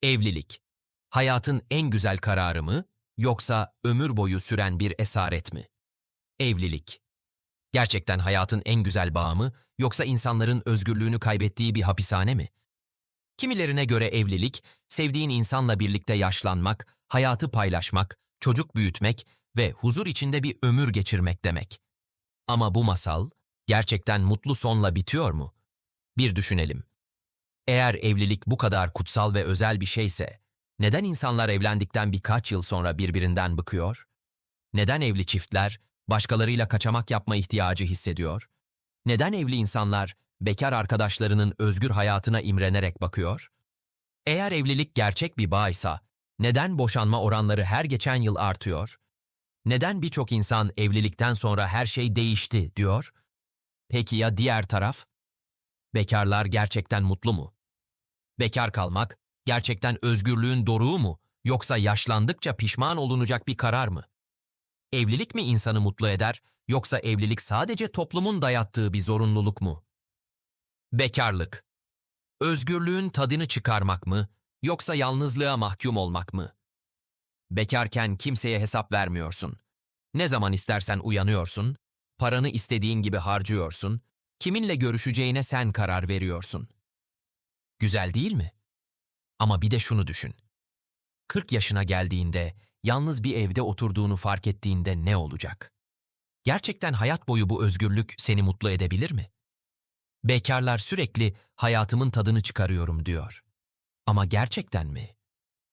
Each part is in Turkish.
Evlilik, hayatın en güzel kararı mı yoksa ömür boyu süren bir esaret mi? Evlilik, gerçekten hayatın en güzel bağı mı yoksa insanların özgürlüğünü kaybettiği bir hapishane mi? Kimilerine göre evlilik, sevdiğin insanla birlikte yaşlanmak, hayatı paylaşmak, çocuk büyütmek ve huzur içinde bir ömür geçirmek demek. Ama bu masal gerçekten mutlu sonla bitiyor mu? Bir düşünelim. Eğer evlilik bu kadar kutsal ve özel bir şeyse, neden insanlar evlendikten birkaç yıl sonra birbirinden bıkıyor? Neden evli çiftler başkalarıyla kaçamak yapma ihtiyacı hissediyor? Neden evli insanlar bekar arkadaşlarının özgür hayatına imrenerek bakıyor? Eğer evlilik gerçek bir bağysa, neden boşanma oranları her geçen yıl artıyor? Neden birçok insan evlilikten sonra her şey değişti diyor? Peki ya diğer taraf? Bekarlar gerçekten mutlu mu? Bekar kalmak gerçekten özgürlüğün doruğu mu yoksa yaşlandıkça pişman olunacak bir karar mı? Evlilik mi insanı mutlu eder yoksa evlilik sadece toplumun dayattığı bir zorunluluk mu? Bekarlık, özgürlüğün tadını çıkarmak mı yoksa yalnızlığa mahkum olmak mı? Bekarken kimseye hesap vermiyorsun. Ne zaman istersen uyanıyorsun, paranı istediğin gibi harcıyorsun, kiminle görüşeceğine sen karar veriyorsun. Güzel değil mi? Ama bir de şunu düşün. 40 yaşına geldiğinde, yalnız bir evde oturduğunu fark ettiğinde ne olacak? Gerçekten hayat boyu bu özgürlük seni mutlu edebilir mi? Bekarlar sürekli hayatımın tadını çıkarıyorum diyor. Ama gerçekten mi?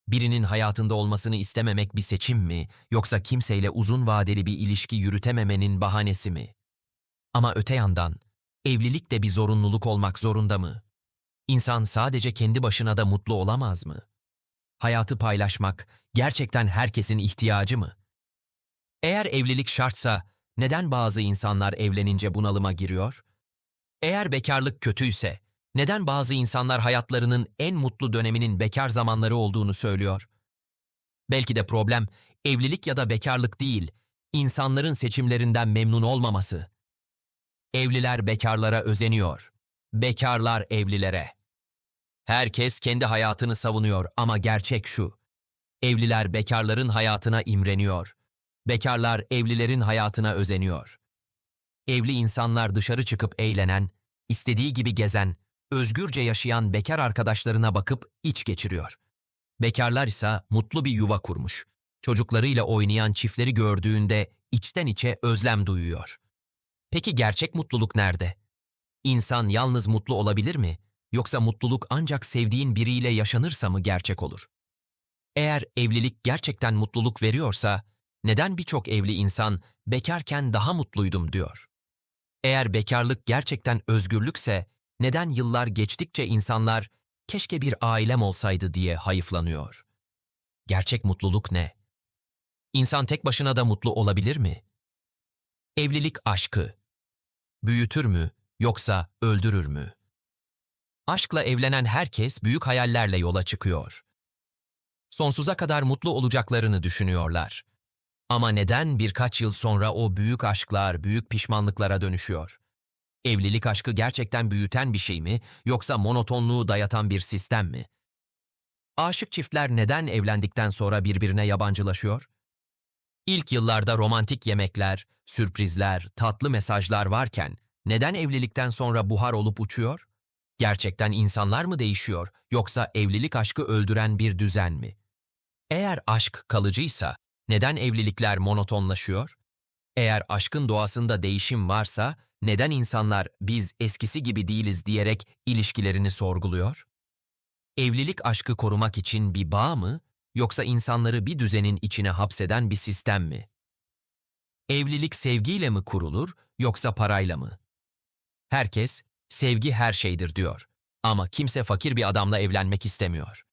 Birinin hayatında olmasını istememek bir seçim mi, yoksa kimseyle uzun vadeli bir ilişki yürütememenin bahanesi mi? Ama öte yandan, evlilik de bir zorunluluk olmak zorunda mı? İnsan sadece kendi başına da mutlu olamaz mı? Hayatı paylaşmak gerçekten herkesin ihtiyacı mı? Eğer evlilik şartsa neden bazı insanlar evlenince bunalıma giriyor? Eğer bekarlık kötüyse neden bazı insanlar hayatlarının en mutlu döneminin bekar zamanları olduğunu söylüyor? Belki de problem evlilik ya da bekarlık değil, insanların seçimlerinden memnun olmaması. Evliler bekarlara özeniyor. Bekarlar evlilere. Herkes kendi hayatını savunuyor ama gerçek şu. Evliler bekarların hayatına imreniyor. Bekarlar evlilerin hayatına özeniyor. Evli insanlar dışarı çıkıp eğlenen, istediği gibi gezen, özgürce yaşayan bekar arkadaşlarına bakıp iç geçiriyor. Bekarlar ise mutlu bir yuva kurmuş. Çocuklarıyla oynayan çiftleri gördüğünde içten içe özlem duyuyor. Peki gerçek mutluluk nerede? İnsan yalnız mutlu olabilir mi? Yoksa mutluluk ancak sevdiğin biriyle yaşanırsa mı gerçek olur? Eğer evlilik gerçekten mutluluk veriyorsa, neden birçok evli insan bekarken daha mutluydum diyor? Eğer bekarlık gerçekten özgürlükse, neden yıllar geçtikçe insanlar keşke bir ailem olsaydı diye hayıflanıyor? Gerçek mutluluk ne? İnsan tek başına da mutlu olabilir mi? Evlilik aşkı büyütür mü yoksa öldürür mü? Aşkla evlenen herkes büyük hayallerle yola çıkıyor. Sonsuza kadar mutlu olacaklarını düşünüyorlar. Ama neden birkaç yıl sonra o büyük aşklar büyük pişmanlıklara dönüşüyor? Evlilik aşkı gerçekten büyüten bir şey mi yoksa monotonluğu dayatan bir sistem mi? Aşık çiftler neden evlendikten sonra birbirine yabancılaşıyor? İlk yıllarda romantik yemekler, sürprizler, tatlı mesajlar varken neden evlilikten sonra buhar olup uçuyor? Gerçekten insanlar mı değişiyor yoksa evlilik aşkı öldüren bir düzen mi? Eğer aşk kalıcıysa neden evlilikler monotonlaşıyor? Eğer aşkın doğasında değişim varsa neden insanlar biz eskisi gibi değiliz diyerek ilişkilerini sorguluyor? Evlilik aşkı korumak için bir bağ mı yoksa insanları bir düzenin içine hapseden bir sistem mi? Evlilik sevgiyle mi kurulur yoksa parayla mı? Herkes sevgi her şeydir diyor ama kimse fakir bir adamla evlenmek istemiyor.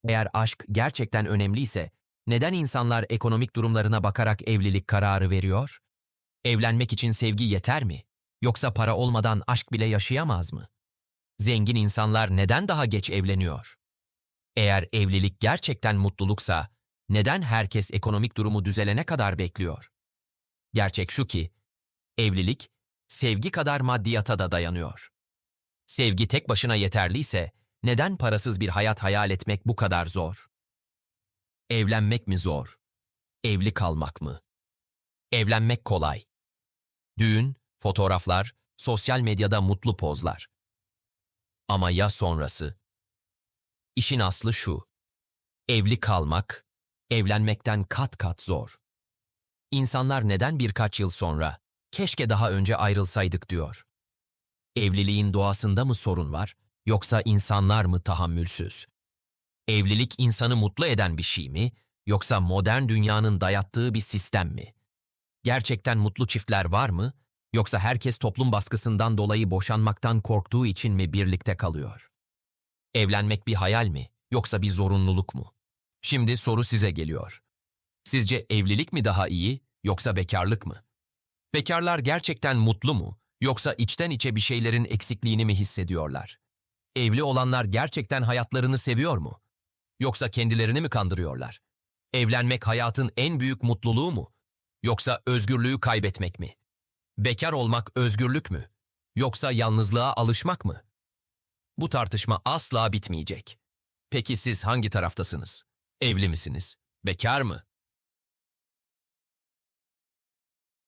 Eğer aşk gerçekten önemliyse neden insanlar ekonomik durumlarına bakarak evlilik kararı veriyor? Evlenmek için sevgi yeter mi? Yoksa para olmadan aşk bile yaşayamaz mı? Zengin insanlar neden daha geç evleniyor? Eğer evlilik gerçekten mutluluksa, neden herkes ekonomik durumu düzelene kadar bekliyor? Gerçek şu ki, evlilik, sevgi kadar maddiyata da dayanıyor. Sevgi tek başına yeterliyse, Neden parasız bir hayat hayal etmek bu kadar zor? Evlenmek mi zor? Evli kalmak mı? Evlenmek kolay. Düğün, fotoğraflar, sosyal medyada mutlu pozlar. Ama ya sonrası? İşin aslı şu. Evli kalmak, evlenmekten kat kat zor. İnsanlar neden birkaç yıl sonra, keşke daha önce ayrılsaydık diyor. Evliliğin doğasında mı sorun var, yoksa insanlar mı tahammülsüz? Evlilik insanı mutlu eden bir şey mi, yoksa modern dünyanın dayattığı bir sistem mi? Gerçekten mutlu çiftler var mı, yoksa herkes toplum baskısından dolayı boşanmaktan korktuğu için mi birlikte kalıyor? Evlenmek bir hayal mi, yoksa bir zorunluluk mu? Şimdi soru size geliyor. Sizce evlilik mi daha iyi, yoksa bekarlık mı? Bekarlar gerçekten mutlu mu, yoksa içten içe bir şeylerin eksikliğini mi hissediyorlar? Evli olanlar gerçekten hayatlarını seviyor mu? Yoksa kendilerini mi kandırıyorlar? Evlenmek hayatın en büyük mutluluğu mu? Yoksa özgürlüğü kaybetmek mi? Bekar olmak özgürlük mü? Yoksa yalnızlığa alışmak mı? Bu tartışma asla bitmeyecek. Peki siz hangi taraftasınız? Evli misiniz? Bekar mı?